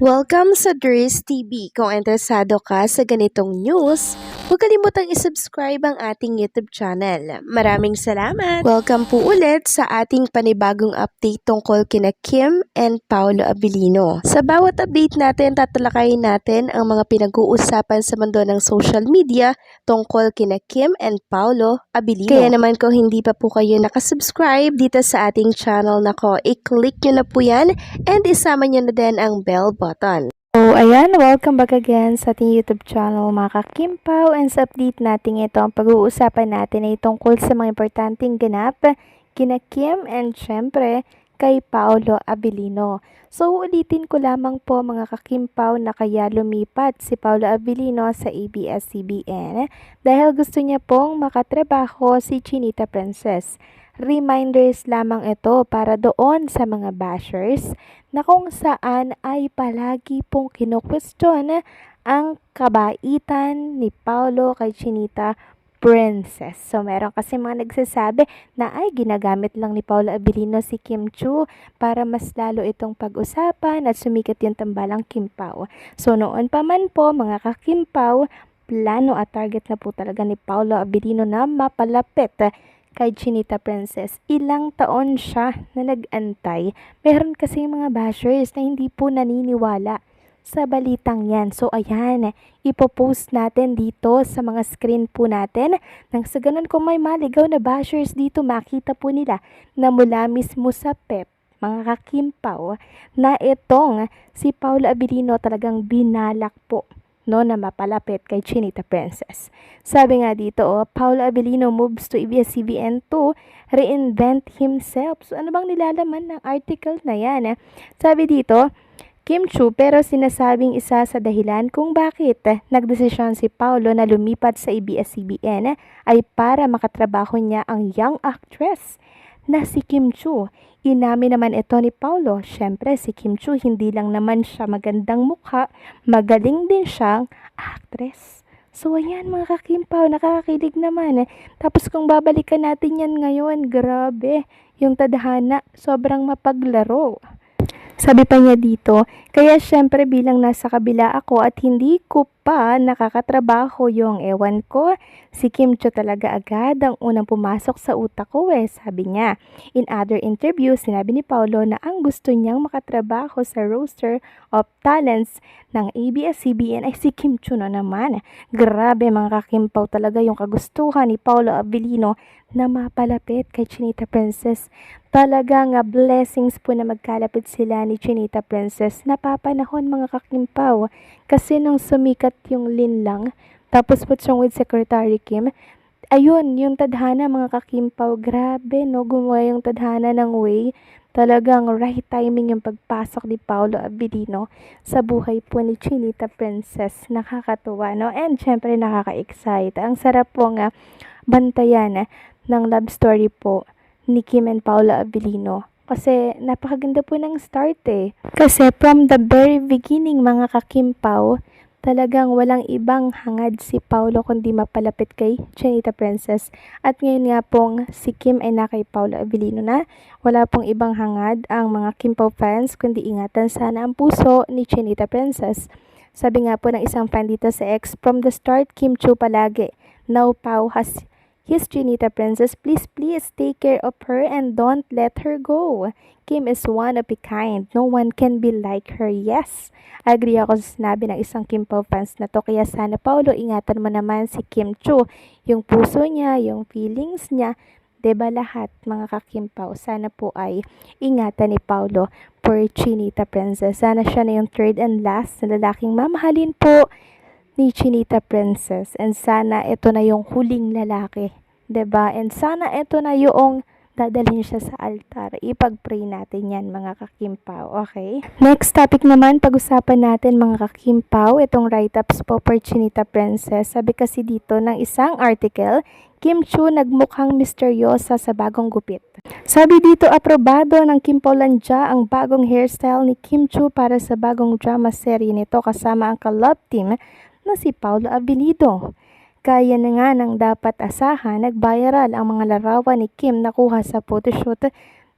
Welcome sa Dries TV. Kung interesado ka sa ganitong news, huwag kalimutang isubscribe ang ating YouTube channel. Maraming salamat! Welcome po ulit sa ating panibagong update tungkol kina Kim and Paolo Abilino. Sa bawat update natin, tatalakayin natin ang mga pinag-uusapan sa mundo ng social media tungkol kina Kim and Paolo Abilino. Kaya naman kung hindi pa po kayo nakasubscribe dito sa ating channel nako, i-click nyo na po yan and isama nyo na din ang bell button. So, ayan, welcome back again sa ating YouTube channel mga kakimpaw, and sa update natin ito, ang pag-uusapan natin ay tungkol sa mga importanteng ganap kina Kim and syempre kay Paolo Abilino. So, ulitin ko lamang po mga kakimpaw na kaya lumipat si Paolo Abilino sa ABS-CBN dahil gusto niya pong makatrabaho si Chinita Princess. Reminders lamang ito para doon sa mga bashers na kung saan ay palagi pong kino-question ang kabaitan ni Paolo kay Chinita Princess. So, meron kasi mga nagsasabi na ay ginagamit lang ni Paolo Abilino si Kim Chiu para mas lalo itong pag-usapan at sumikat yung tambalang Kimpaw. So, noon pa man po mga kakimpaw, plano at target na po talaga ni Paolo Abilino na mapalapit kay Chinita Princess. Ilang taon siya na nag-antay. Meron kasi mga bashers na hindi po naniniwala sa balitang yan. So, ayan, ipopost natin dito sa mga screen po natin. Nang sa ganun, kung may maligaw na bashers dito, makita po nila na mula mismo sa PEP, mga kakimpaw, na itong si Paolo Abilino talagang binalak po na mapalapit kay Chinita Princess. Sabi nga dito, Paolo Abilino moves to ABS-CBN to reinvent himself. So, ano bang nilalaman ng article na yan? Sabi dito, Kim Chiu, pero sinasabing isa sa dahilan kung bakit nagdesisyon si Paolo na lumipat sa ABS-CBN ay para makatrabaho niya ang young actress na si Kim Chiu. Inamin naman ito ni Paolo. Siyempre, si Kim Chiu hindi lang naman siya magandang mukha, magaling din siyang actress. So, ayan mga kakimpaw, nakakakilig naman. Tapos kung babalikan natin yan ngayon, grabe, yung tadhana, sobrang mapaglaro. Sabi pa niya dito, kaya syempre bilang nasa kabila ako at hindi ko pa nakakatrabaho yung ewan ko, si Kim Chiu talaga agad ang unang pumasok sa utak ko sabi niya. In other interviews, sinabi ni Paolo na ang gusto niyang makatrabaho sa roster of talents ng ABS-CBN ay si Kim Chiu na naman. Grabe mga kakimpaw talaga yung kagustuhan ni Paolo Abilino na mapalapit kay Chinita Princess. Talagang blessings po na magkalapit sila ni Chinita Princess. Napapanahon mga kakimpaw. Kasi nung sumikat yung Linlang, tapos po siyang with Secretary Kim, ayun, yung tadhana mga kakimpaw, grabe no, gumawa yung tadhana ng way. Talagang right timing yung pagpasok ni Paolo Abilino sa buhay po ni Chinita Princess. Nakakatuwa no, and syempre nakaka-excite. Ang sarap po nga bantayan ng love story po ni Kim and Paolo Abilino. Kasi napakaganda po ng start Kasi from the very beginning mga kakimpaw, talagang walang ibang hangad si Paolo kundi mapalapit kay Chinita Princess. At ngayon nga pong si Kim ay na kay Paolo Abilino na. Wala pong ibang hangad ang mga Kimpaw fans kundi ingatan sana ang puso ni Chinita Princess. Sabi nga po ng isang fan dito sa X, from the start Kim Chiu palagi. Now Pao has his Chinita Princess, please take care of her and don't let her go. Kim is one of a kind. No one can be like her. Yes. Agree ako sa sinabi ng isang Kimpaw fans na to. Kaya sana Paolo, ingatan mo naman si Kim Chiu. Yung puso niya, yung feelings niya, diba lahat mga kakimpaw? Sana po ay ingatan ni Paolo for Chinita Princess. Sana siya na yung third and last na lalaking mamahalin po ni Chinita Princess, and sana ito na yung huling lalaki, 'di ba? And sana ito na yung dadalhin siya sa altar. Ipag-pray natin yan mga kakimpaw, okay? Next topic naman, pag-usapan natin mga kakimpaw, itong write-ups po for Chinita Princess. Sabi kasi dito ng isang article, Kim Chiu nagmukhang misteryosa sa bagong gupit. Sabi dito, aprobado ng Kimpawlandia ang bagong hairstyle ni Kim Chiu para sa bagong drama serye nito kasama ang ka-love team na si Paolo Abilino. Kaya na nga ng dapat asahan, nag-viral ang mga larawan ni Kim nakuha sa photoshoot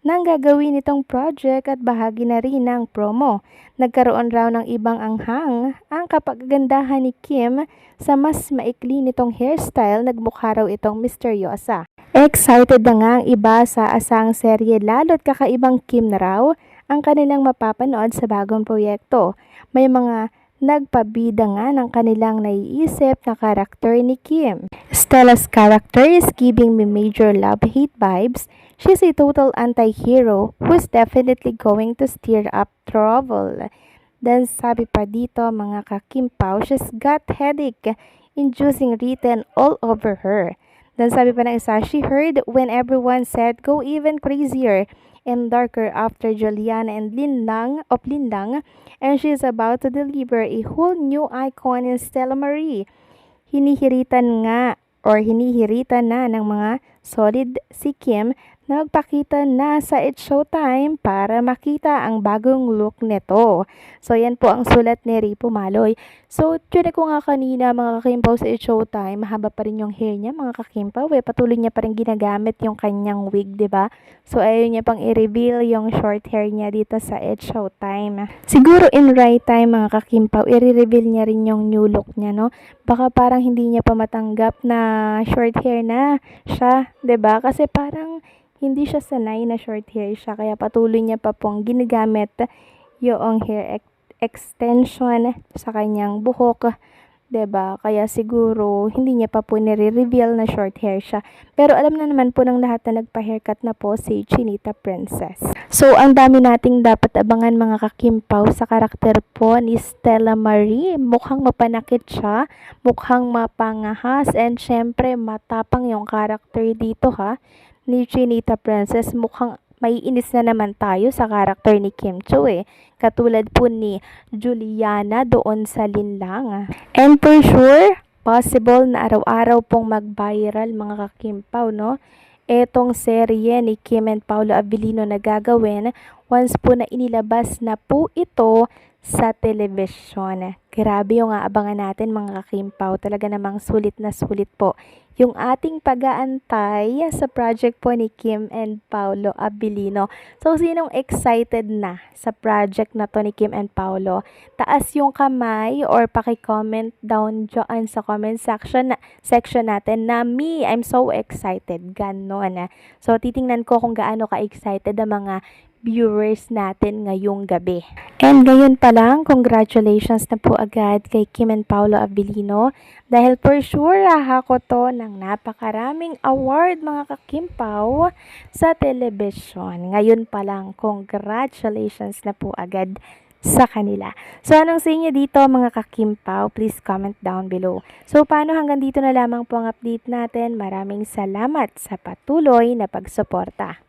ng gagawin itong project at bahagi na rin ng promo. Nagkaroon raw ng ibang anghang ang kapagandahan ni Kim sa mas maikli nitong hairstyle, nagmukha raw itong misteryosa. Excited na nga ang iba sa asang serye lalo't kakaibang Kim na raw ang kanilang mapapanood sa bagong proyekto. May mga nagpabida nga ng kanilang naiisip na karakter ni Kim. Stella's character is giving me major love-hate vibes. She's a total anti-hero who's definitely going to stir up trouble. Then sabi pa dito mga kakimpaw, she's got headache inducing written all over her. Then sabi pa ng isa, she heard when everyone said go even crazier and darker after Juliana and Linlang and she's about to deliver a whole new icon in Stella Marie. Hinihiritan na ng mga solid si Kim na magpakita na sa It's Showtime para makita ang bagong look nito. So, yan po ang sulat ni Ripo Maloy. So, tune ko nga kanina mga kakimpaw sa It's Showtime, mahaba pa rin yung hair niya mga kakimpaw. Patuloy niya pa rin ginagamit yung kanyang wig, 'di ba? So, ayaw niya pang i-reveal yung short hair niya dito sa It's Showtime. Siguro in right time mga kakimpaw, i-reveal niya rin yung new look niya, no? Baka parang hindi niya pa matanggap na short hair na siya, 'di ba? Kasi parang hindi siya sanay na short hair siya, kaya patuloy niya pa pong ginagamit yung hair extension sa kanyang buhok, 'di ba? Kaya siguro hindi niya pa po nire-reveal na short hair siya. Pero alam na naman po ng lahat na nagpa-haircut na po si Chinita Princess. So, ang dami nating dapat abangan mga kakimpaw sa karakter po ni Stella Marie. Mukhang mapanakit siya, mukhang mapangahas, and syempre matapang yung karakter dito ni Chinita Princess. Mukhang maiinis na naman tayo sa karakter ni Kim Cho katulad po ni Juliana doon sa Linlang. And for sure, possible na araw-araw pong mag-viral mga kakimpaw, no? Etong serye ni Kim and Paolo Abilino na gagawin once po na inilabas na po ito sa telebisyon. Grabe yung aabangan natin mga kakimpaw. Talaga namang sulit na sulit po yung ating pag-aantay sa project po ni Kim and Paolo Abilino. So, sinong excited na sa project na to ni Kim and Paolo? Taas yung kamay or paki-comment down dyan sa comment section natin na me, I'm so excited. Ganon. So, titingnan ko kung gaano ka-excited ang mga viewers natin ngayong gabi. And ngayon pa lang, congratulations na po agad kay Kim and Paolo Abilino dahil for sure ko to ng napakaraming award mga kakimpaw sa telebisyon. Ngayon pa lang, congratulations na po agad sa kanila. So, anong sa inyo dito mga kakimpaw? Please comment down below. So, paano hanggang dito na lamang po ang update natin? Maraming salamat sa patuloy na pagsuporta.